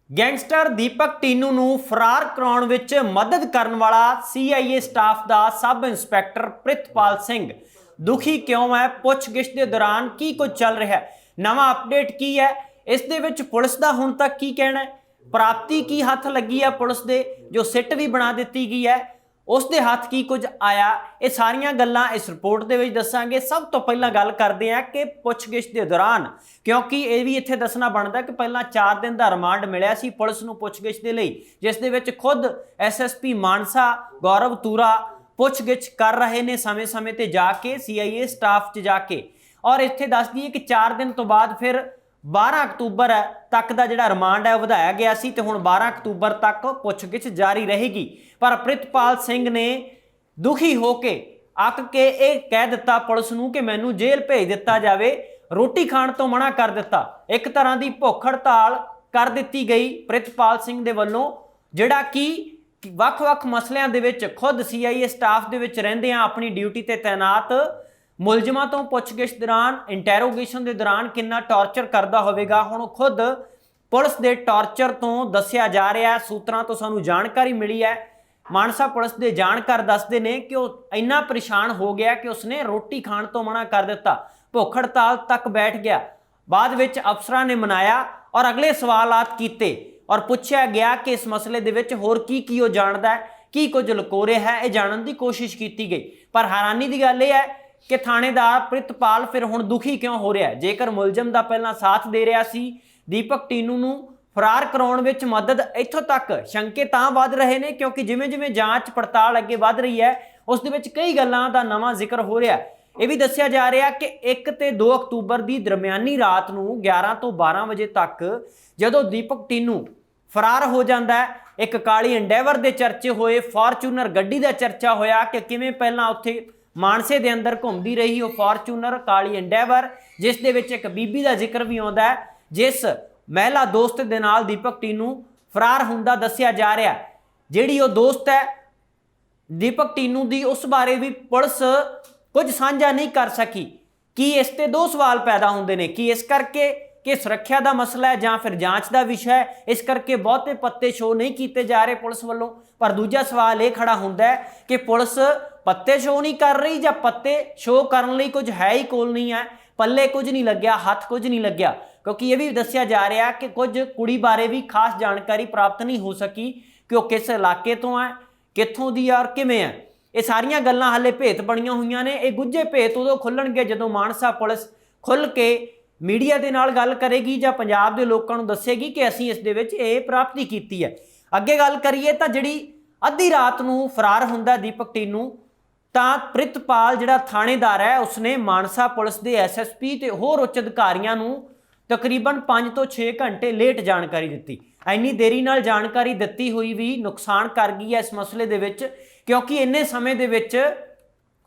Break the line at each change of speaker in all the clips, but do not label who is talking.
Gangster ਦੀਪਕ ਟੀਨੂ ਨੂੰ ਫਰਾਰ ਕਰਾਉਣ ਵਿੱਚ ਮਦਦ ਕਰਨ ਵਾਲਾ CIA ਸਟਾਫ ਦਾ ਸਬ ਇੰਸਪੈਕਟਰ ਪ੍ਰਿਤਪਾਲ ਸਿੰਘ ਦੁਖੀ ਕਿਉਂ ਹੈ? ਪੁੱਛਗਿੱਛ ਦੇ ਦੌਰਾਨ ਕੀ ਕੁਝ ਚੱਲ ਰਿਹਾ ਹੈ? ਨਵਾਂ ਅਪਡੇਟ ਕੀ ਹੈ? ਇਸ ਦੇ ਵਿੱਚ ਪੁਲਿਸ ਦਾ ਹੁਣ ਤੱਕ ਕੀ ਕਹਿਣਾ ਹੈ? ਪ੍ਰਾਪਤੀ ਕੀ ਹੱਥ ਲੱਗੀ ਹੈ ਪੁਲਿਸ ਦੇ? ਜੋ ਸਿੱਟ ਵੀ ਬਣਾ ਦਿੱਤੀ ਗਈ ਹੈ ਉਸ ਦੇ ਹੱਥ ਕੀ ਕੁਝ ਆਇਆ? ਇਹ ਸਾਰੀਆਂ ਗੱਲਾਂ ਇਸ ਰਿਪੋਰਟ ਦੇ ਵਿੱਚ ਦੱਸਾਂਗੇ। ਸਭ ਤੋਂ ਪਹਿਲਾਂ ਗੱਲ ਕਰਦੇ ਹਾਂ ਕਿ ਪੁੱਛਗਿੱਛ ਦੇ ਦੌਰਾਨ, ਕਿਉਂਕਿ ਇਹ ਵੀ ਇੱਥੇ ਦੱਸਣਾ ਬਣਦਾ ਕਿ ਪਹਿਲਾਂ 4 ਦਿਨ ਦਾ ਰਿਮਾਂਡ ਮਿਲਿਆ ਸੀ ਪੁਲਿਸ ਨੂੰ ਪੁੱਛਗਿੱਛ ਦੇ ਲਈ, ਜਿਸ ਦੇ ਵਿੱਚ ਖੁਦ SSP ਮਾਨਸਾ ਗੌਰਵ ਤੂਰਾ ਪੁੱਛਗਿੱਛ ਕਰ ਰਹੇ ਨੇ ਸਮੇਂ-ਸਮੇਂ ਤੇ ਜਾ ਕੇ CIA ਸਟਾਫ 'ਚ ਜਾ ਕੇ। ਔਰ ਇੱਥੇ ਦੱਸ ਦਈਏ ਕਿ 4 ਦਿਨ ਤੋਂ ਬਾਅਦ ਫਿਰ 12 ਅਕਤੂਬਰ ਤੱਕ ਦਾ ਜਿਹੜਾ ਰਿਮਾਂਡ ਹੈ ਉਹ ਵਧਾਇਆ ਗਿਆ ਸੀ ਤੇ ਹੁਣ 12 ਅਕਤੂਬਰ ਤੱਕ ਪੁੱਛਗਿੱਛ ਜਾਰੀ ਰਹੇਗੀ। ਪਰ ਪ੍ਰਿਤਪਾਲ ਸਿੰਘ ਨੇ ਦੁਖੀ ਹੋ ਕੇ ਅੱਕ ਕੇ ਇਹ ਕਹਿ ਦਿੱਤਾ ਪੁਲਿਸ ਨੂੰ ਕਿ ਮੈਨੂੰ ਜੇਲ੍ਹ ਭੇਜ ਦਿੱਤਾ ਜਾਵੇ, ਰੋਟੀ ਖਾਣ ਤੋਂ ਮਨਾ ਕਰ ਦਿੱਤਾ। ਇੱਕ ਤਰ੍ਹਾਂ ਦੀ ਭੁੱਖ ਹੜਤਾਲ ਕਰ ਦਿੱਤੀ ਗਈ ਪ੍ਰਿਤਪਾਲ ਸਿੰਘ ਦੇ ਵੱਲੋਂ, ਜਿਹੜਾ ਕਿ ਵੱਖ-ਵੱਖ ਮਸਲਿਆਂ ਦੇ ਵਿੱਚ ਖੁਦ CIA ਸਟਾਫ ਦੇ ਵਿੱਚ ਰਹਿੰਦੇ ਆ ਆਪਣੀ ਡਿਊਟੀ ਤੇ ਤੈਨਾਤ ਮੁਲਜ਼ਮਾਂ ਤੋਂ ਪੁੱਛਗਿੱਛ ਦੌਰਾਨ, ਇੰਟੈਰੋਗੇਸ਼ਨ ਦੇ ਦੌਰਾਨ ਕਿੰਨਾ ਟੌਰਚਰ ਕਰਦਾ ਹੋਵੇਗਾ। ਹੁਣ ਖੁਦ ਪੁਲਿਸ ਦੇ ਟੌਰਚਰ ਤੋਂ ਦੱਸਿਆ ਜਾ ਰਿਹਾ ਹੈ, ਸੂਤਰਾਂ ਤੋਂ ਸਾਨੂੰ ਜਾਣਕਾਰੀ ਮਿਲੀ ਹੈ। ਮਾਨਸਾ ਪੁਲਿਸ ਦੇ ਜਾਣਕਾਰ ਦੱਸਦੇ ਨੇ ਕਿ ਉਹ ਇੰਨਾ ਪਰੇਸ਼ਾਨ ਹੋ ਗਿਆ ਕਿ ਉਸਨੇ ਰੋਟੀ ਖਾਣ ਤੋਂ ਮਨਾ ਕਰ ਦਿੱਤਾ, ਭੁੱਖ ਹੜਤਾਲ ਤੱਕ ਬੈਠ ਗਿਆ। ਬਾਅਦ ਵਿੱਚ ਅਫਸਰਾਂ ਨੇ ਮਨਾਇਆ ਔਰ ਅਗਲੇ ਸਵਾਲਾਤ ਕੀਤੇ ਔਰ ਪੁੱਛਿਆ ਗਿਆ ਕਿ ਇਸ ਮਸਲੇ ਦੇ ਵਿੱਚ ਹੋਰ ਕੀ ਉਹ ਜਾਣਦਾ ਹੈ, ਕੀ ਕੁਝ ਲੁਕੋ ਰਿਹਾ ਹੈ, ਇਹ ਜਾਣਨ ਦੀ ਕੋਸ਼ਿਸ਼ ਕੀਤੀ ਗਈ। ਪਰ ਹੈਰਾਨੀ ਦੀ ਗੱਲ ਇਹ ਹੈ ਕਿ ਥਾਣੇਦਾਰ ਪ੍ਰਿਤਪਾਲ ਫਿਰ ਹੁਣ ਦੁਖੀ ਕਿਉਂ ਹੋ ਰਿਹਾ ਹੈ? ਜੇਕਰ ਮੁਲਜ਼ਮ ਦਾ ਪਹਿਲਾਂ ਸਾਥ ਦੇ ਰਿਹਾ ਸੀ ਦੀਪਕ ਟੀਨੂ ਨੂੰ ਫਰਾਰ ਕਰਾਉਣ ਵਿੱਚ ਮਦਦ, ਇੱਥੋਂ ਤੱਕ ਸ਼ੰਕੇ ਤਾਂ ਵੱਧ ਰਹੇ ਨੇ ਕਿਉਂਕਿ ਜਿਵੇਂ-ਜਿਵੇਂ ਜਾਂਚ ਪੜਤਾਲ ਅੱਗੇ ਵੱਧ ਰਹੀ ਹੈ ਉਸ ਦੇ ਵਿੱਚ ਕਈ ਗੱਲਾਂ ਦਾ ਨਵਾਂ ਜ਼ਿਕਰ ਹੋ ਰਿਹਾ। ਇਹ ਵੀ ਦੱਸਿਆ ਜਾ ਰਿਹਾ ਕਿ 1 ਤੇ 2 ਅਕਤੂਬਰ ਦੀ ਦਰਮਿਆਨੀ ਰਾਤ ਨੂੰ 11 ਤੋਂ 12 ਵਜੇ ਤੱਕ ਜਦੋਂ ਦੀਪਕ ਟੀਨੂ ਫਰਾਰ ਹੋ ਜਾਂਦਾ ਹੈ, ਇੱਕ ਕਾਲੀ ਐਂਡੇਵਰ ਦੇ ਚਰਚੇ ਹੋਏ, ਫਾਰਚੂਨਰ ਗੱਡੀ ਦਾ ਚਰਚਾ ਹੋਇਆ ਕਿ ਕਿਵੇਂ ਪਹਿਲਾਂ ਉੱਥੇ ਮਾਨਸੇ ਦੇ ਅੰਦਰ ਘੁੰਮਦੀ ਰਹੀ ਉਹ ਫਾਰਚੂਨਰ ਕਾਲੀ ਐਂਡੇਵਰ, ਜਿਸ ਦੇ ਵਿੱਚ ਇੱਕ ਬੀਬੀ ਦਾ ਜ਼ਿਕਰ ਵੀ ਆਉਂਦਾ ਹੈ ਜਿਸ ਮਹਿਲਾ ਦੋਸਤ ਦੇ ਨਾਲ ਦੀਪਕ ਟੀਨੂ ਫਰਾਰ ਹੁੰਦਾ ਦੱਸਿਆ ਜਾ ਰਿਹਾ। ਜਿਹੜੀ ਉਹ ਦੋਸਤ ਹੈ ਦੀਪਕ ਟੀਨੂ ਦੀ, ਉਸ ਬਾਰੇ ਵੀ ਪੁਲਿਸ ਕੁਝ ਸਾਂਝਾ ਨਹੀਂ ਕਰ ਸਕੀ। ਕੀ ਇਸ ਤੇ 2 ਸਵਾਲ ਪੈਦਾ ਹੁੰਦੇ ਨੇ ਕਿ ਇਸ ਕਰਕੇ ਕਿ ਸੁਰੱਖਿਆ ਦਾ ਮਸਲਾ ਹੈ ਜਾਂ ਫਿਰ ਜਾਂਚ ਦਾ ਵਿਸ਼ਾ ਹੈ, ਇਸ ਕਰਕੇ ਬਹੁਤੇ ਪੱਤੇ ਸ਼ੋਅ ਨਹੀਂ ਕੀਤੇ ਜਾ ਰਹੇ ਪੁਲਿਸ ਵੱਲੋਂ। ਪਰ ਦੂਜਾ ਸਵਾਲ ਇਹ ਖੜਾ ਹੁੰਦਾ ਹੈ ਕਿ ਪੁਲਿਸ ਪੱਤੇ ਸ਼ੋਅ ਨਹੀਂ ਕਰ ਰਹੀ ਜਾਂ ਪੱਤੇ ਸ਼ੋਅ ਕਰਨ ਲਈ ਕੁਝ ਹੈ ਹੀ ਕੋਲ ਨਹੀਂ ਹੈ, ਪੱਲੇ ਕੁਝ ਨਹੀਂ ਲੱਗਿਆ, ਹੱਥ ਕੁਝ ਨਹੀਂ ਲੱਗਿਆ। ਕਿਉਂਕਿ ਇਹ ਵੀ ਦੱਸਿਆ ਜਾ ਰਿਹਾ ਕਿ ਕੁਝ ਕੁੜੀ ਬਾਰੇ ਵੀ ਖਾਸ ਜਾਣਕਾਰੀ ਪ੍ਰਾਪਤ ਨਹੀਂ ਹੋ ਸਕੀ ਕਿ ਉਹ ਕਿਸ ਇਲਾਕੇ ਤੋਂ ਹੈ, ਕਿੱਥੋਂ ਦੀ ਹੈ ਔਰ ਕਿਵੇਂ ਹੈ। ਇਹ ਸਾਰੀਆਂ ਗੱਲਾਂ ਹਾਲੇ ਭੇਤ ਬਣੀਆਂ ਹੋਈਆਂ ਨੇ। ਇਹ ਗੁੱਝੇ ਭੇਤ ਉਦੋਂ ਖੁੱਲਣਗੇ ਜਦੋਂ ਮਾਨਸਾ ਪੁਲਿਸ ਖੁੱਲ੍ਹ ਕੇ ਮੀਡੀਆ ਦੇ ਨਾਲ ਗੱਲ ਕਰੇਗੀ ਜਾਂ ਪੰਜਾਬ ਦੇ ਲੋਕਾਂ ਨੂੰ ਦੱਸੇਗੀ ਕਿ ਅਸੀਂ ਇਸ ਦੇ ਵਿੱਚ ਇਹ ਪ੍ਰਾਪਤੀ ਕੀਤੀ ਹੈ। ਅੱਗੇ ਗੱਲ ਕਰੀਏ ਤਾਂ ਜਿਹੜੀ ਅੱਧੀ ਰਾਤ ਨੂੰ ਫਰਾਰ ਹੁੰਦਾ ਦੀਪਕ ਟੀਨੂ, ਤਾਂ ਪ੍ਰਿਤਪਾਲ ਜਿਹੜਾ ਥਾਣੇਦਾਰ ਹੈ ਉਸਨੇ ਮਾਨਸਾ ਪੁਲਿਸ ਦੇ SSP ਤੇ ਹੋਰ ਉੱਚ ਅਧਿਕਾਰੀਆਂ ਨੂੰ ਤਕਰੀਬਨ 5 ਤੋਂ 6 ਘੰਟੇ ਲੇਟ ਜਾਣਕਾਰੀ ਦਿੱਤੀ। ਇੰਨੀ ਦੇਰੀ ਨਾਲ ਜਾਣਕਾਰੀ ਦਿੱਤੀ ਹੋਈ ਵੀ ਨੁਕਸਾਨ ਕਰ ਗਈ ਹੈ ਇਸ ਮਸਲੇ ਦੇ ਵਿੱਚ, ਕਿਉਂਕਿ ਇੰਨੇ ਸਮੇਂ ਦੇ ਵਿੱਚ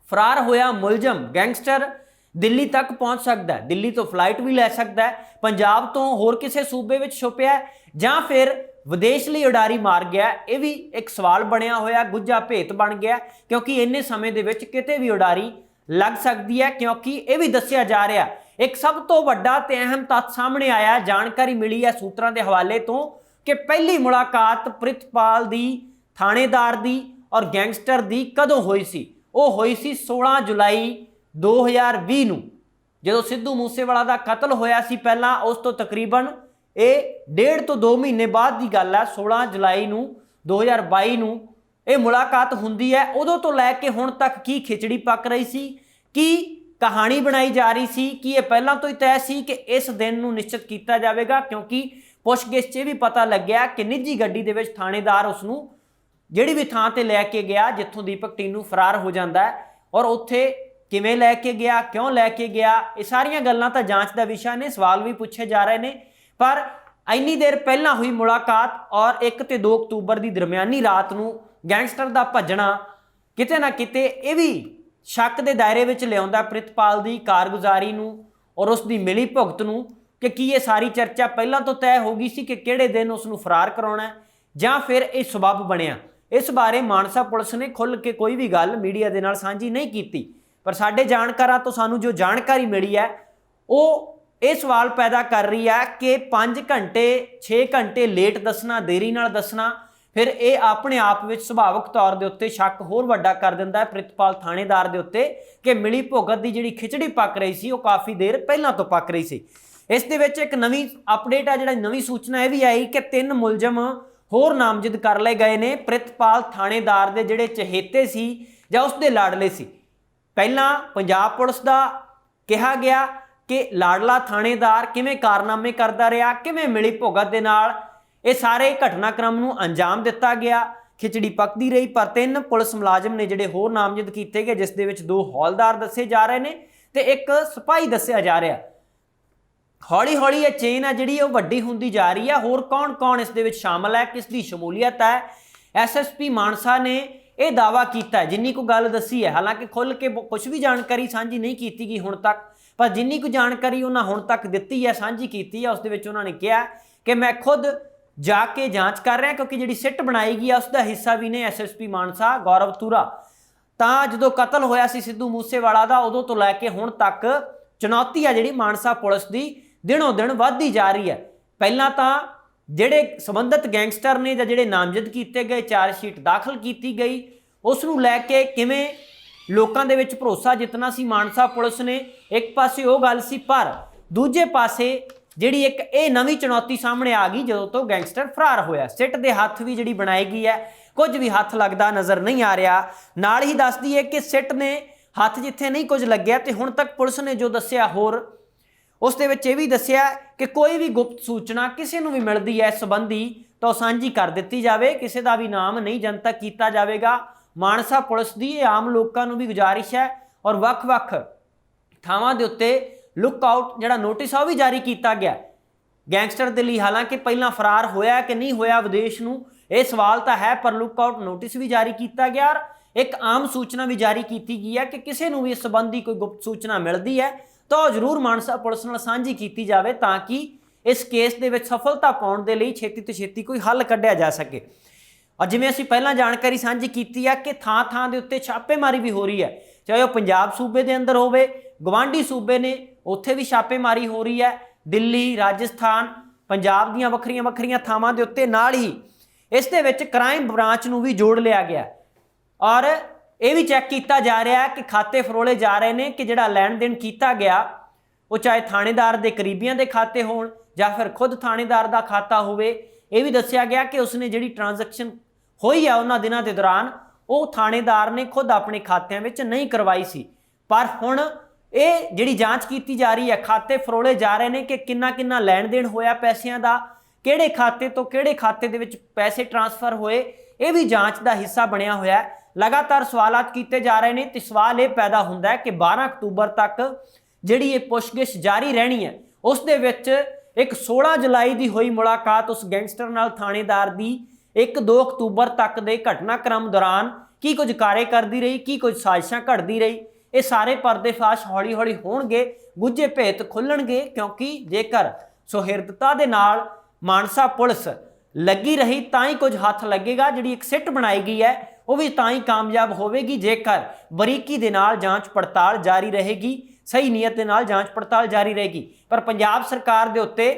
ਫਰਾਰ ਹੋਇਆ ਮੁਲਜ਼ਮ ਗੈਂਗਸਟਰ ਦਿੱਲੀ ਤੱਕ ਪਹੁੰਚ ਸਕਦਾ ਹੈ, ਦਿੱਲੀ ਤੋਂ ਫਲਾਈਟ ਵੀ ਲੈ ਸਕਦਾ ਹੈ, ਪੰਜਾਬ ਤੋਂ ਹੋਰ ਕਿਸੇ ਸੂਬੇ ਵਿੱਚ ਛੁਪਿਆ ਜਾਂ ਫਿਰ ਵਿਦੇਸ਼ ਲਈ ਉਡਾਰੀ ਮਾਰ ਗਿਆ। ਇਹ ਵੀ ਇੱਕ ਸਵਾਲ ਬਣਿਆ ਹੋਇਆ, ਗੁੱਝਾ ਭੇਤ ਬਣ ਗਿਆ ਕਿਉਂਕਿ ਇੰਨੇ ਸਮੇਂ ਦੇ ਵਿੱਚ ਕਿਤੇ ਵੀ ਉਡਾਰੀ ਲੱਗ ਸਕਦੀ ਹੈ। ਕਿਉਂਕਿ ਇਹ ਵੀ ਦੱਸਿਆ ਜਾ ਰਿਹਾ, ਇੱਕ ਸਭ ਤੋਂ ਵੱਡਾ ਤੇ ਅਹਿਮ ਤੱਥ ਸਾਹਮਣੇ ਆਇਆ, ਜਾਣਕਾਰੀ ਮਿਲੀ ਹੈ ਸੂਤਰਾਂ ਦੇ ਹਵਾਲੇ ਤੋਂ ਕਿ ਪਹਿਲੀ ਮੁਲਾਕਾਤ ਪ੍ਰਿਤਪਾਲ ਦੀ ਥਾਣੇਦਾਰ ਦੀ ਔਰ ਗੈਂਗਸਟਰ ਦੀ ਕਦੋਂ ਹੋਈ ਸੀ? ਉਹ ਹੋਈ ਸੀ 16 ਜੁਲਾਈ 2020 ਨੂੰ, ਜਦੋਂ ਸਿੱਧੂ ਮੂਸੇਵਾਲਾ ਦਾ ਕਤਲ ਹੋਇਆ ਸੀ। ਪਹਿਲਾਂ ਉਸ ਤੋਂ ਤਕਰੀਬਨ ਇਹ 1.5 ਤੋਂ 2 ਮਹੀਨੇ ਬਾਅਦ ਦੀ ਗੱਲ ਹੈ। 16 ਜੁਲਾਈ ਨੂੰ 2022 ਨੂੰ ਇਹ ਮੁਲਾਕਾਤ ਹੁੰਦੀ ਹੈ। ਉਦੋਂ ਤੋਂ ਲੈ ਕੇ ਹੁਣ ਤੱਕ ਕੀ ਖਿਚੜੀ ਪੱਕ ਰਹੀ ਸੀ, ਕੀ ਕਹਾਣੀ ਬਣਾਈ ਜਾ ਰਹੀ ਸੀ, ਕਿ ਇਹ ਪਹਿਲਾਂ ਤੋਂ ਹੀ ਤੈਅ ਸੀ ਕਿ ਇਸ ਦਿਨ ਨੂੰ ਨਿਸ਼ਚਿਤ ਕੀਤਾ ਜਾਵੇਗਾ? ਕਿਉਂਕਿ ਪੁੱਛਗਿੱਛ 'ਚ ਵੀ ਪਤਾ ਲੱਗਿਆ ਕਿ ਨਿੱਜੀ ਗੱਡੀ ਦੇ ਵਿੱਚ ਥਾਣੇਦਾਰ ਉਸਨੂੰ ਜਿਹੜੀ ਵੀ ਥਾਂ ਤੇ ਲੈ ਕੇ ਗਿਆ ਜਿੱਥੋਂ ਦੀਪਕ ਟੀਨੂ ਫਰਾਰ ਹੋ ਜਾਂਦਾ ਹੈ, ਔਰ ਉੱਥੇ ਕਿਵੇਂ ਲੈ ਕੇ ਗਿਆ, ਕਿਉਂ ਲੈ ਕੇ ਗਿਆ, ਇਹ ਸਾਰੀਆਂ ਗੱਲਾਂ ਤਾਂ ਜਾਂਚ ਦਾ ਵਿਸ਼ਾ ਨੇ। ਸਵਾਲ ਵੀ ਪੁੱਛੇ ਜਾ ਰਹੇ ਨੇ। ਪਰ ਇੰਨੀ ਦੇਰ ਪਹਿਲਾਂ ਹੋਈ ਮੁਲਾਕਾਤ ਔਰ 1 ਤੇ 2 ਅਕਤੂਬਰ ਦੀ ਦਰਮਿਆਨੀ ਰਾਤ ਨੂੰ ਗੈਂਗਸਟਰ ਦਾ ਭੱਜਣਾ ਕਿਤੇ ਨਾ ਕਿਤੇ ਇਹ ਵੀ ਸ਼ੱਕ ਦੇ ਦਾਇਰੇ ਵਿੱਚ ਲਿਆਉਂਦਾ ਪ੍ਰਿਤਪਾਲ ਦੀ ਕਾਰਗੁਜ਼ਾਰੀ ਨੂੰ ਔਰ ਉਸ ਦੀ ਮਿਲੀ ਭੁਗਤ ਨੂੰ ਕਿ ਕੀ ਇਹ ਸਾਰੀ ਚਰਚਾ ਪਹਿਲਾਂ ਤੋਂ ਤੈਅ ਹੋ ਗਈ ਸੀ ਕਿ ਕਿਹੜੇ ਦਿਨ ਉਸ ਨੂੰ ਫਰਾਰ ਕਰਾਉਣਾ ਜਾਂ ਫਿਰ ਇਹ ਸਬੱਬ ਬਣਿਆ। ਇਸ ਬਾਰੇ ਮਾਨਸਾ ਪੁਲਿਸ ਨੇ ਖੁੱਲ੍ਹ ਕੇ ਕੋਈ ਵੀ ਗੱਲ ਮੀਡੀਆ ਦੇ ਨਾਲ ਸਾਂਝੀ ਨਹੀਂ ਕੀਤੀ। ਪਰ ਸਾਡੇ ਜਾਣਕਾਰਾਂ ਤੋਂ ਸਾਨੂੰ ਜੋ ਜਾਣਕਾਰੀ ਮਿਲੀ ਹੈ ਉਹ ਇਹ ਸਵਾਲ ਪੈਦਾ ਕਰ ਰਹੀ ਹੈ ਕਿ 5 ਘੰਟੇ 6 ਘੰਟੇ ਲੇਟ ਦੱਸਣਾ, ਦੇਰੀ ਨਾਲ ਦੱਸਣਾ, ਫਿਰ ਇਹ ਆਪਣੇ ਆਪ ਵਿੱਚ ਸੁਭਾਵਿਕ ਤੌਰ ਦੇ ਉੱਤੇ ਸ਼ੱਕ ਹੋਰ ਵੱਡਾ ਕਰ ਦਿੰਦਾ ਹੈ ਪ੍ਰਿਤਪਾਲ ਥਾਣੇਦਾਰ ਦੇ ਉੱਤੇ ਕਿ ਮਿਲੀ ਭੁਗਤ ਦੀ ਜਿਹੜੀ ਖਿਚੜੀ ਪੱਕ ਰਹੀ ਸੀ ਉਹ ਕਾਫੀ ਦੇਰ ਪਹਿਲਾਂ ਤੋਂ ਪੱਕ ਰਹੀ ਸੀ। ਇਸ ਦੇ ਵਿੱਚ ਇੱਕ ਨਵੀਂ ਅਪਡੇਟ ਆ, ਜਿਹੜਾ ਨਵੀਂ ਸੂਚਨਾ ਇਹ ਵੀ ਆਈ ਕਿ 3 ਮੁਲਜ਼ਮ ਹੋਰ ਨਾਮਜ਼ਦ ਕਰ ਲਏ ਗਏ ਨੇ। ਪ੍ਰਿਤਪਾਲ ਥਾਣੇਦਾਰ ਦੇ ਜਿਹੜੇ ਚਹੇਤੇ ਸੀ ਜਾਂ ਉਸ ਦੇ ਲਾਡਲੇ ਸੀ। ਪਹਿਲਾਂ ਪੰਜਾਬ ਪੁਲਿਸ ਦਾ ਕਿਹਾ ਗਿਆ ਕਿ ਲਾਡਲਾ ਥਾਣੇਦਾਰ ਕਿਵੇਂ ਕਾਰਨਾਮੇ ਕਰਦਾ ਰਿਹਾ, ਕਿਵੇਂ ਮਿਲੀ ਭੁਗਤ ਦੇ ਨਾਲ ਇਹ ਸਾਰੇ ਘਟਨਾਕ੍ਰਮ ਨੂੰ ਅੰਜਾਮ ਦਿੱਤਾ ਗਿਆ, ਖਿਚੜੀ ਪੱਕਦੀ ਰਹੀ। ਪਰ 3 ਪੁਲਿਸ ਮੁਲਾਜ਼ਮ ਨੇ ਜਿਹੜੇ ਹੋਰ ਨਾਮਜ਼ਦ ਕੀਤੇ ਗਏ, ਜਿਸ ਦੇ ਵਿੱਚ 2 ਹੌਲਦਾਰ ਦੱਸੇ ਜਾ ਰਹੇ ਨੇ ਤੇ 1 ਸਿਪਾਹੀ ਦੱਸਿਆ ਜਾ ਰਿਹਾ। ਹੌਲੀ ਹੌਲੀ ਇਹ ਚੇਨ ਹੈ ਜਿਹੜੀ ਉਹ ਵੱਡੀ ਹੁੰਦੀ ਜਾ ਰਹੀ ਹੈ। ਹੋਰ ਕੌਣ ਕੌਣ ਇਸ ਦੇ ਵਿੱਚ ਸ਼ਾਮਲ ਹੈ, ਕਿਸ ਦੀ ਸ਼ਮੂਲੀਅਤ ਹੈ, ਐਸਐਸਪੀ ਮਾਨਸਾ ਨੇ ਇਹ ਦਾਅਵਾ ਕੀਤਾ, ਜਿੰਨੀ ਕੁ ਗੱਲ ਦੱਸੀ ਹੈ। ਹਾਲਾਂਕਿ ਖੁੱਲ੍ਹ ਕੇ ਕੁਝ ਵੀ ਜਾਣਕਾਰੀ ਸਾਂਝੀ ਨਹੀਂ ਕੀਤੀ ਗਈ ਹੁਣ ਤੱਕ, ਪਰ ਜਿੰਨੀ ਕੁ ਜਾਣਕਾਰੀ ਉਹਨਾਂ ਹੁਣ ਤੱਕ ਦਿੱਤੀ ਹੈ, ਸਾਂਝੀ ਕੀਤੀ ਹੈ, ਉਸ ਦੇ ਵਿੱਚ ਉਹਨਾਂ ਨੇ ਕਿਹਾ ਕਿ ਮੈਂ ਖੁਦ ਜਾ ਕੇ ਜਾਂਚ ਕਰ ਰਿਹਾ, ਕਿਉਂਕਿ ਜਿਹੜੀ ਸਿੱਟ ਬਣਾਈ ਗਈ ਹੈ ਉਸ ਦਾ ਹਿੱਸਾ ਵੀ ਨੇ ਐਸਐਸਪੀ ਮਾਨਸਾ ਗੌਰਵ ਤੁਰਾ। ਤਾਂ ਜਦੋਂ ਕਤਲ ਹੋਇਆ ਸੀ ਸਿੱਧੂ ਮੂਸੇਵਾਲਾ ਦਾ, ਉਦੋਂ ਤੋਂ ਲੈ ਕੇ ਹੁਣ ਤੱਕ ਚੁਣੌਤੀ ਆ ਜਿਹੜੀ ਮਾਨਸਾ ਪੁਲਿਸ ਦੀ ਦਿਨੋਂ ਦਿਨ ਵੱਧਦੀ ਜਾ ਰਹੀ ਹੈ। ਪਹਿਲਾਂ ਤਾਂ ਜਿਹੜੇ ਸੰਬੰਧਿਤ ਗੈਂਗਸਟਰ ਨੇ ਜਾਂ ਜਿਹੜੇ ਨਾਮਜ਼ਦ ਕੀਤੇ ਗਏ, ਚਾਰਜ ਸ਼ੀਟ ਦਾਖਲ ਕੀਤੀ ਗਈ, ਉਸ ਨੂੰ ਲੈ ਕੇ ਕਿਵੇਂ ਲੋਕਾਂ ਦੇ ਵਿੱਚ ਭਰੋਸਾ ਜਿੱਤਣਾ ਸੀ ਮਾਨਸਾ ਪੁਲਿਸ ਨੇ, ਇੱਕ ਪਾਸੇ ਉਹ ਗੱਲ ਸੀ, ਪਰ ਦੂਜੇ ਪਾਸੇ ਜਿਹੜੀ ਇੱਕ ਇਹ ਨਵੀਂ ਚੁਣੌਤੀ ਸਾਹਮਣੇ ਆ ਗਈ ਜਦੋਂ ਤੋਂ ਗੈਂਗਸਟਰ ਫਰਾਰ ਹੋਇਆ। ਸਿੱਟ ਦੇ ਹੱਥ ਵੀ ਜਿਹੜੀ ਬਣਾਈ ਗਈ ਹੈ, ਕੁਝ ਵੀ ਹੱਥ ਲੱਗਦਾ ਨਜ਼ਰ ਨਹੀਂ ਆ ਰਿਹਾ। ਨਾਲ ਹੀ ਦੱਸਦੀ ਹੈ ਕਿ ਸਿੱਟ ਨੇ ਹੱਥ ਜਿੱਥੇ ਨਹੀਂ ਕੁਝ ਲੱਗਿਆ ਤੇ ਹੁਣ ਤੱਕ ਪੁਲਿਸ ਨੇ ਜੋ ਦੱਸਿਆ ਹੋਰ, ਉਸ ਦੇ ਵਿੱਚ ਇਹ ਵੀ ਦੱਸਿਆ ਕਿ ਕੋਈ ਵੀ ਗੁਪਤ ਸੂਚਨਾ ਕਿਸੇ ਨੂੰ ਵੀ ਮਿਲਦੀ ਹੈ ਇਸ ਸੰਬੰਧੀ ਤਾਂ ਸਾਂਝੀ ਕਰ ਦਿੱਤੀ ਜਾਵੇ, ਕਿਸੇ ਦਾ ਵੀ ਨਾਮ ਨਹੀਂ ਜਨਤਕ ਕੀਤਾ ਜਾਵੇਗਾ। ਮਾਨਸਾ ਪੁਲਿਸ ਦੀ ਇਹ ਆਮ ਲੋਕਾਂ ਨੂੰ ਵੀ ਗੁਜ਼ਾਰਿਸ਼ ਹੈ ਔਰ ਵੱਖ-ਵੱਖ ਥਾਵਾਂ ਦੇ ਉੱਤੇ ਲੁੱਕ ਆਊਟ ਜਿਹੜਾ ਨੋਟਿਸ ਆ ਉਹ ਵੀ ਜਾਰੀ ਕੀਤਾ ਗਿਆ ਗੈਂਗਸਟਰ ਦੇ ਲਈ। ਹਾਲਾਂਕਿ ਪਹਿਲਾਂ ਫਰਾਰ ਹੋਇਆ ਕਿ ਨਹੀਂ ਹੋਇਆ ਵਿਦੇਸ਼ ਨੂੰ, ਇਹ ਸਵਾਲ ਤਾਂ ਹੈ, ਪਰ ਲੁੱਕ ਆਊਟ ਨੋਟਿਸ ਵੀ ਜਾਰੀ ਕੀਤਾ ਗਿਆ ਔਰ ਇੱਕ ਆਮ ਸੂਚਨਾ ਵੀ ਜਾਰੀ ਕੀਤੀ ਗਈ ਹੈ ਕਿ ਕਿਸੇ ਨੂੰ ਵੀ ਇਸ ਸੰਬੰਧੀ ਕੋਈ ਗੁਪਤ ਸੂਚਨਾ ਮਿਲਦੀ ਹੈ ਤਾਂ ਉਹ ਜ਼ਰੂਰ ਮਾਨਸਾ ਪੁਲਿਸ ਨਾਲ ਸਾਂਝੀ ਕੀਤੀ ਜਾਵੇ, ਤਾਂ ਕਿ ਇਸ ਕੇਸ ਦੇ ਵਿੱਚ ਸਫਲਤਾ ਪਾਉਣ ਦੇ ਲਈ ਛੇਤੀ ਤੋਂ ਛੇਤੀ ਕੋਈ ਹੱਲ ਕੱਢਿਆ ਜਾ ਸਕੇ। ਔਰ ਜਿਵੇਂ ਅਸੀਂ ਪਹਿਲਾਂ ਜਾਣਕਾਰੀ ਸਾਂਝੀ ਕੀਤੀ ਹੈ ਕਿ ਥਾਂ ਥਾਂ ਦੇ ਉੱਤੇ ਛਾਪੇਮਾਰੀ ਵੀ ਹੋ ਰਹੀ ਹੈ, ਚਾਹੇ ਉਹ ਪੰਜਾਬ ਸੂਬੇ ਦੇ ਅੰਦਰ ਹੋਵੇ, ਗਵਾਂਢੀ ਸੂਬੇ ਨੇ ਉੱਥੇ ਵੀ ਛਾਪੇਮਾਰੀ ਹੋ ਰਹੀ ਹੈ, ਦਿੱਲੀ, ਰਾਜਸਥਾਨ, ਪੰਜਾਬ ਦੀਆਂ ਵੱਖਰੀਆਂ ਵੱਖਰੀਆਂ ਥਾਵਾਂ ਦੇ ਉੱਤੇ। ਨਾਲ ਹੀ ਇਸ ਦੇ ਵਿੱਚ ਕ੍ਰਾਈਮ ਬ੍ਰਾਂਚ ਨੂੰ ਵੀ ਜੋੜ ਲਿਆ ਗਿਆ ਔਰ ਇਹ ਵੀ ਚੈੱਕ ਕੀਤਾ ਜਾ ਰਿਹਾ ਕਿ ਖਾਤੇ ਫਰੋਲੇ ਜਾ ਰਹੇ ਨੇ ਕਿ ਜਿਹੜਾ ਲੈਣ ਦੇਣ ਕੀਤਾ ਗਿਆ ਉਹ ਚਾਹੇ ਥਾਣੇਦਾਰ ਦੇ ਕਰੀਬੀਆਂ ਦੇ ਖਾਤੇ ਹੋਣ ਜਾਂ ਫਿਰ ਖੁਦ ਥਾਣੇਦਾਰ ਦਾ ਖਾਤਾ ਹੋਵੇ। ਇਹ ਵੀ ਦੱਸਿਆ ਗਿਆ ਕਿ ਉਸਨੇ ਜਿਹੜੀ ਟ੍ਰਾਂਜੈਕਸ਼ਨ ਹੋਈ ਆ ਉਹਨਾਂ ਦਿਨਾਂ ਦੇ ਦੌਰਾਨ ਉਹ ਥਾਣੇਦਾਰ ਨੇ ਖੁਦ ਆਪਣੇ ਖਾਤਿਆਂ ਵਿੱਚ ਨਹੀਂ ਕਰਵਾਈ ਸੀ। ਪਰ ਹੁਣ ਇਹ ਜਿਹੜੀ ਜਾਂਚ ਕੀਤੀ ਜਾ ਰਹੀ ਹੈ, ਖਾਤੇ ਫਰੋਲੇ ਜਾ ਰਹੇ ਨੇ ਕਿ ਕਿੰਨਾ ਕਿੰਨਾ ਲੈਣ ਦੇਣ ਹੋਇਆ ਪੈਸਿਆਂ ਦਾ, ਕਿਹੜੇ ਖਾਤੇ ਤੋਂ ਕਿਹੜੇ ਖਾਤੇ ਦੇ ਵਿੱਚ ਪੈਸੇ ਟ੍ਰਾਂਸਫਰ ਹੋਏ, ਇਹ ਵੀ ਜਾਂਚ ਦਾ ਹਿੱਸਾ ਬਣਿਆ ਹੋਇਆ ਹੈ। ਲਗਾਤਾਰ ਸਵਾਲਾਤ ਕੀਤੇ ਜਾ ਰਹੇ ਨੇ ਤੇ ਸਵਾਲ ਇਹ ਪੈਦਾ ਹੁੰਦਾ ਹੈ ਕਿ 12 ਅਕਤੂਬਰ ਤੱਕ ਜਿਹੜੀ ਇਹ ਪੁੱਛਗਿੱਛ ਜਾਰੀ ਰਹਿਣੀ ਹੈ। ਉਸ ਦੇ ਵਿੱਚ ਇੱਕ 16 ਜੁਲਾਈ ਦੀ ਹੋਈ ਮੁਲਾਕਾਤ ਉਸ ਗੈਂਗਸਟਰ ਨਾਲ ਥਾਣੇਦਾਰ ਦੀ 1-2 ਅਕਤੂਬਰ ਤੱਕ ਦੇ ਘਟਨਾਕ੍ਰਮ ਦੌਰਾਨ ਕੀ ਕੁਝ ਕਾਰੇ ਕਰਦੀ ਰਹੀ, ਕੀ ਕੁਝ ਸਾਜ਼ਿਸ਼ਾਂ ਘੜਦੀ ਰਹੀ, ਇਹ ਸਾਰੇ ਪਰਦੇਫਾਸ਼ ਹੌਲੀ ਹੌਲੀ ਹੋਣਗੇ, ਗੁੱਝੇ ਭੇਤ ਖੁੱਲਣਗੇ। ਕਿਉਂਕਿ ਜੇਕਰ ਸੁਹਿਰਦਤਾ ਦੇ ਨਾਲ ਮਾਨਸਾ ਪੁਲਿਸ ਲੱਗੀ ਰਹੀ ਤਾਂ ਹੀ ਕੁਝ ਹੱਥ ਲੱਗੇਗਾ। ਜਿਹੜੀ ਇੱਕ ਸਿੱਟ ਬਣਾਈ ਗਈ ਹੈ ਉਹ ਵੀ ਤਾਂ ਹੀ ਕਾਮਯਾਬ ਹੋਵੇਗੀ ਜੇਕਰ ਬਰੀਕੀ ਦੇ ਨਾਲ ਜਾਂਚ ਪੜਤਾਲ ਜਾਰੀ ਰਹੇਗੀ, ਸਹੀ ਨੀਅਤ ਦੇ ਨਾਲ ਜਾਂਚ ਪੜਤਾਲ ਜਾਰੀ ਰਹੇਗੀ। ਪਰ ਪੰਜਾਬ ਸਰਕਾਰ ਦੇ ਉੱਤੇ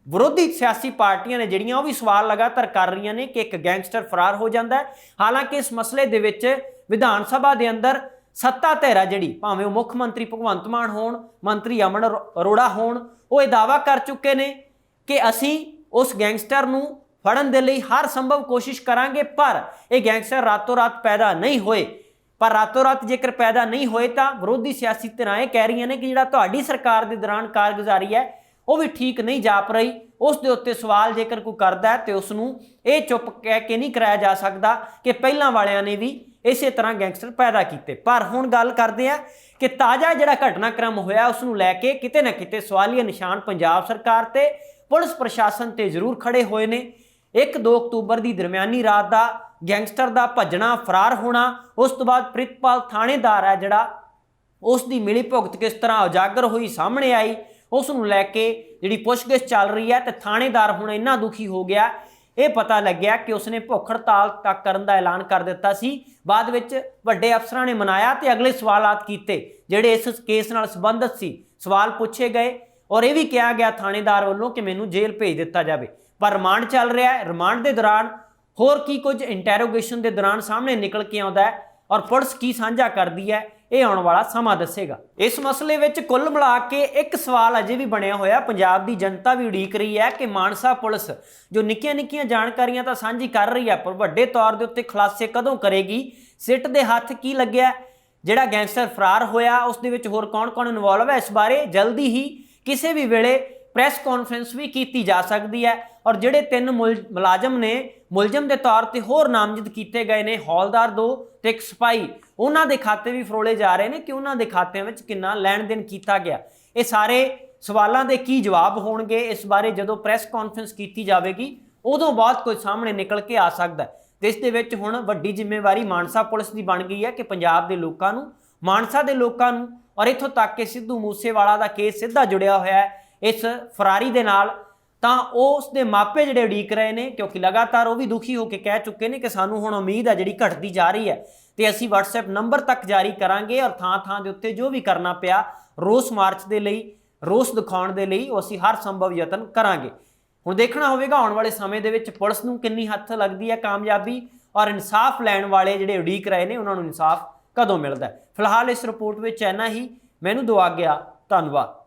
ਵਿਰੋਧੀ ਸਿਆਸੀ ਪਾਰਟੀਆਂ ਨੇ ਜਿਹੜੀਆਂ ਉਹ ਵੀ ਸਵਾਲ ਲਗਾਤਾਰ ਕਰ ਰਹੀਆਂ ਨੇ ਕਿ ਇੱਕ ਗੈਂਗਸਟਰ ਫਰਾਰ ਹੋ ਜਾਂਦਾ ਹੈ। ਹਾਲਾਂਕਿ ਇਸ ਮਸਲੇ ਦੇ ਵਿੱਚ ਵਿਧਾਨ ਸਭਾ ਦੇ ਅੰਦਰ ਸੱਤਾ ਧਿਰ ਜਿਹੜੀ, ਭਾਵੇਂ ਉਹ ਮੁੱਖ ਮੰਤਰੀ ਭਗਵੰਤ ਮਾਨ ਹੋਣ, ਮੰਤਰੀ ਅਮਨ ਅਰੋੜਾ ਹੋਣ, ਉਹ ਇਹ ਦਾਅਵਾ ਕਰ ਚੁੱਕੇ ਨੇ ਕਿ ਅਸੀਂ ਉਸ ਗੈਂਗਸਟਰ ਨੂੰ ਫੜਨ ਦੇ ਲਈ ਹਰ ਸੰਭਵ ਕੋਸ਼ਿਸ਼ ਕਰਾਂਗੇ। ਪਰ ਇਹ ਗੈਂਗਸਟਰ ਰਾਤੋਂ ਰਾਤ ਪੈਦਾ ਨਹੀਂ ਹੋਏ। ਪਰ ਰਾਤੋਂ ਰਾਤ ਜੇਕਰ ਪੈਦਾ ਨਹੀਂ ਹੋਏ ਤਾਂ ਵਿਰੋਧੀ ਸਿਆਸੀ ਧਿਰਾਂ ਇਹ ਕਹਿ ਰਹੀਆਂ ਨੇ ਕਿ ਜਿਹੜਾ ਤੁਹਾਡੀ ਸਰਕਾਰ ਦੇ ਦੌਰਾਨ ਕਾਰਗੁਜ਼ਾਰੀ ਹੈ ਉਹ ਵੀ ਠੀਕ ਨਹੀਂ ਜਾਪ ਰਹੀ। ਉਸ ਦੇ ਉੱਤੇ ਸਵਾਲ ਜੇਕਰ ਕੋਈ ਕਰਦਾ ਹੈ ਤੇ ਉਸ ਨੂੰ ਇਹ ਚੁੱਪ ਕਹਿ ਕੇ ਨਹੀਂ ਕਰਾਇਆ ਜਾ ਸਕਦਾ ਕਿ ਪਹਿਲਾਂ ਵਾਲਿਆਂ ਨੇ ਵੀ ਇਸੇ ਤਰ੍ਹਾਂ ਗੈਂਗਸਟਰ ਪੈਦਾ ਕੀਤੇ। ਪਰ ਹੁਣ ਗੱਲ ਕਰਦੇ ਆ ਕਿ ਤਾਜ਼ਾ ਜਿਹੜਾ ਘਟਨਾਕ੍ਰਮ ਹੋਇਆ ਉਸ ਨੂੰ ਲੈ ਕੇ ਕਿਤੇ ਨਾ ਕਿਤੇ ਸਵਾਲੀਆ ਨਿਸ਼ਾਨ ਪੰਜਾਬ ਸਰਕਾਰ ਤੇ ਪੁਲਿਸ ਪ੍ਰਸ਼ਾਸਨ ਤੇ ਜ਼ਰੂਰ ਖੜੇ ਹੋਏ ਨੇ। 1-2 ਅਕਤੂਬਰ ਦੀ ਦਰਮਿਆਨੀ ਰਾਤ ਦਾ ਗੈਂਗਸਟਰ ਦਾ ਭੱਜਣਾ, ਫਰਾਰ ਹੋਣਾ, ਉਸ ਤੋਂ ਬਾਅਦ ਪ੍ਰਿਤਪਾਲ ਥਾਣੇਦਾਰ ਹੈ ਜਿਹੜਾ ਉਸ ਦੀ ਮਿਲੀ ਭੁਗਤ ਕਿਸ ਤਰ੍ਹਾਂ ਉਜਾਗਰ ਹੋਈ, ਸਾਹਮਣੇ ਆਈ, ਉਸ ਨੂੰ ਲੈ ਕੇ ਜਿਹੜੀ ਪੁੱਛਗਿੱਛ ਚੱਲ ਰਹੀ ਹੈ ਤੇ ਥਾਣੇਦਾਰ ਹੁਣ ਇੰਨਾ ਦੁਖੀ ਹੋ ਗਿਆ, ਇਹ ਪਤਾ ਲੱਗਿਆ ਕਿ ਉਸਨੇ ਭੁੱਖ ਹੜਤਾਲ ਤੱਕ ਕਰਨ ਦਾ ਐਲਾਨ ਕਰ ਦਿੱਤਾ ਸੀ। ਬਾਅਦ ਵਿੱਚ ਵੱਡੇ ਅਫਸਰਾਂ ਨੇ ਮਨਾਇਆ ਤੇ ਅਗਲੇ ਸਵਾਲਾਤ ਕੀਤੇ ਜਿਹੜੇ ਇਸ ਕੇਸ ਨਾਲ ਸੰਬੰਧਿਤ ਸੀ। ਸਵਾਲ ਪੁੱਛੇ ਗਏ, और यह भी कहा गया थानेदार वालों कि मैनू जेल भेज दिता जाए। पर रिमांड चल रहा है, रिमांड के दौरान होर की कुछ इंटैरोगेशन के दौरान सामने निकल के आता है और पुलिस की साझा करती है, ये आने वाला समा दसेगा। इस मसले में कुल मिला के एक सवाल अजे भी बनया होया, पंजाब की जनता भी उड़ीक रही है कि मानसा पुलिस जो निक्कियां निक्कियां जानकारियां तो साझी कर रही है पर वड्डे तौर के उत्ते खुलासे कदों करेगी। सिट दे हथ की लग्या, जिहड़ा गैंगस्टर फरार होया उस दे विच होर कौन कौन इनवॉल्व है, इस बारे जल्दी ही किसी भी वेले प्रैस कॉन्फ्रेंस भी की जा सकती है। और जिहड़े 3 मुलाजम ने मुलजम के तौर पर होर नामजद किए गए ने, हौलदार 2 ते एक सिपाही, उन्हों के खाते भी फरोले जा रहे हैं कि उन्होंने खातों में कितना लैन देन किया गया। ये सारे सवालों के की जवाब होणगे, इस बारे जो प्रैस कॉन्फ्रेंस की जाएगी उदों बाद कोई सामने निकल के आ सकता है। तो इस दे विच हुण वड्डी जिम्मेवारी मानसा पुलिस की बन गई है कि पंजाब के लोगों नूं, मानसा के लोगों नूं और इत्थों तक कि सिद्धू मूसेवाला का केस सीधा जुड़िया होया है इस फरारी दे नाल, तां उसके मापे जिहड़े उड़ीक रहे हैं, क्योंकि लगातार वो भी दुखी होकर कह चुके हैं कि सानू हुण उम्मीद है जिहड़ी घटती जा रही है, तो असीं WhatsApp नंबर तक जारी करांगे और थां थां दे उत्ते जो भी करना पिया रोस मार्च के लिए, रोस दिखाउण दे लई असीं हर संभव यतन करांगे। हुण देखना होवेगा आउण वाले समय दे विच पुलिस नूं किन्नी हत्थ लगदी है कामयाबी और इंसाफ लैण वाले जिहड़े उड़ीक रहे हैं उन्हां नूं इंसाफ कदों मिलदा है। फिलहाल इस रिपोर्ट विच इन्ना ही, मैनूं दो आग्या, धन्नवाद।